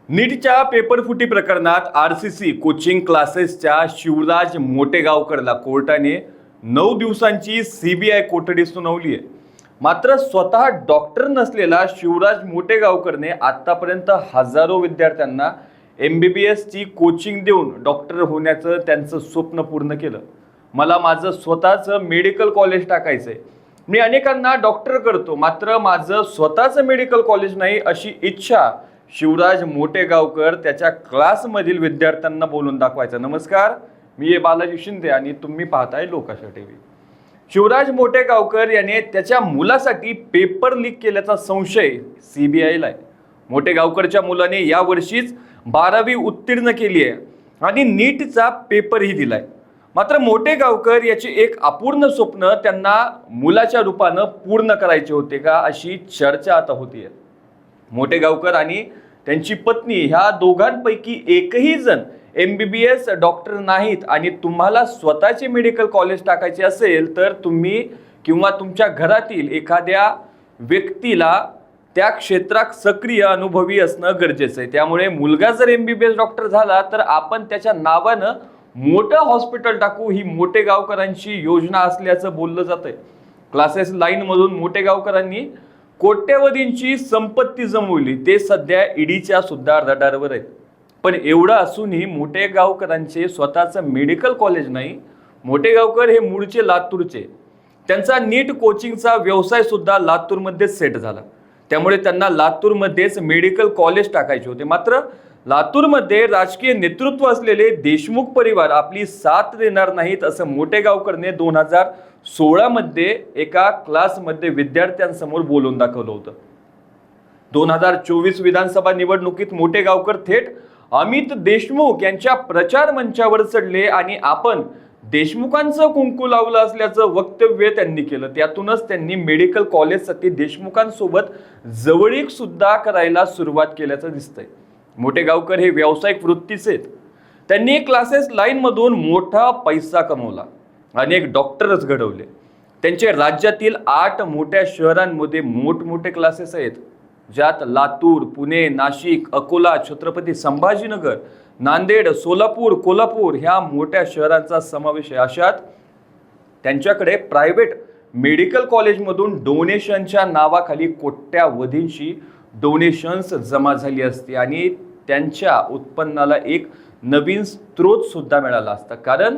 नीटच्या पेपरफुटी प्रकरणात RCC coaching क्लासेसच्या शिवराज मोटेगावकरला कोर्टाने 9 दिवसांची सीबीआय कोठडी सुनावली आहे. मात्र स्वतः डॉक्टर नसलेला शिवराज मोटेगावकरने आतापर्यंत हजारो विद्यार्थ्यांना MBBSची कोचिंग देऊन डॉक्टर होण्याचं त्यांचं स्वप्न पूर्ण केलं. मला माझं स्वतःचं मेडिकल कॉलेज टाकायचंय. मी अनेकांना डॉक्टर करतो, मात्र माझं स्वतःचं मेडिकल कॉलेज नाही अशी इच्छा शिवराज मोटेगावकर त्याच्या क्लासमधील विद्यार्थ्यांना बोलून दाखवायचा. नमस्कार, मी बालाजी शिंदे आणि तुम्ही पाहताय लोकाशा टीव्ही. शिवराज मोटेगावकर याने त्याच्या मुलासाठी पेपर लीक केल्याचा संशय सीबीआयला आहे. मोटेगावकरच्या मुलाने या वर्षीच 12वी उत्तीर्ण केली आहे आणि नीटचा पेपरही दिलाय. मात्र मोटेगावकर याचे एक अपूर्ण स्वप्न त्यांना मुलाच्या रूपानं पूर्ण करायचे होते का, अशी चर्चा आता होतीये. मोटेगावकर आणि त्यांची पत्नी ह्या दोघांपैकी एकही जण MBBS डॉक्टर नाहीत आणि तुम्हाला स्वतःचे मेडिकल कॉलेज टाकायचे असेल तर तुम्ही किंवा तुमच्या घरातील एखाद्या व्यक्तीला त्या क्षेत्रात सक्रिय अनुभवी असणं गरजेचं आहे. त्यामुळे मुलगा जर MBBS डॉक्टर झाला तर आपण त्याच्या नावानं मोठं हॉस्पिटल टाकू, ही मोटेगावकरांची योजना असल्याचं बोललं जातंय. क्लासेस लाईनमधून मोटेगावकरांनी कोट्यवधींची संपत्ती जमवली. ते सध्या ईडीच्या सुद्धा रडारवर आहेत. पण एवढं असूनही मोटेगावकरांचे स्वतःचं मेडिकल कॉलेज नाही. मोटेगावकर हे मूळचे लातूरचे. त्यांचा नीट कोचिंगचा व्यवसाय सुद्धा लातूरमध्ये सेट झाला. त्यामुळे त्यांना लातूरमध्येच मेडिकल कॉलेज टाकायचे होते. मात्र लातूरमध्ये राजकीय नेतृत्व असलेले देशमुख परिवार आपली साथ देणार नाहीत असं मोटेगावकरने 2016 मध्ये एका क्लासमध्ये विद्यार्थ्यांसमोर बोलून दाखवलं होतं. 2024 विधानसभा निवडणुकीत मोटेगावकर थेट अमित देशमुख यांच्या प्रचार मंचावर चढले आणि आपण देशमुखांचं कुंकू लावलं असल्याचं वक्तव्य त्यांनी केलं. त्यातूनच त्यांनी मेडिकल कॉलेजसाठी देशमुखांसोबत जवळीक सुद्धा करायला सुरुवात केल्याचं दिसतंय. मोटेगावकर हे व्यावसायिक वृत्तीचे आहेत. त्यांनी क्लासेस लाईनमधून मोठा पैसा कमवला, अनेक डॉक्टरच घडवले. त्यांचे राज्यातील 8 मोठ्या शहरांमध्ये मोठमोठे क्लासेस आहेत, ज्यात लातूर, पुणे, नाशिक, अकोला, छत्रपती संभाजीनगर, नांदेड, सोलापूर, कोल्हापूर ह्या मोठ्या शहरांचा समावेश आहे. अशात त्यांच्याकडे प्रायव्हेट मेडिकल कॉलेजमधून डोनेशनच्या नावाखाली कोट्यावधींची डोनेशन्स जमा झाली असती आणि त्यांच्या उत्पन्नाला एक नवीन स्रोत सुद्धा मिळाला असता. कारण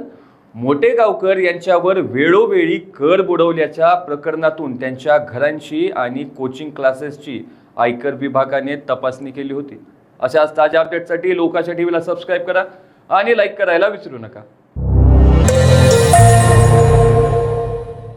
मोटेगावकर यांच्यावर वेळोवेळी कर बुडवल्याच्या प्रकरणातून त्यांच्या घरांची आणि कोचिंग क्लासेसची आयकर विभागाने तपासणी केली होती. अशाच ताज्या अपडेटसाठी लोकाशा टीव्हीला सबस्क्राईब करा आणि लाईक करायला विसरू नका.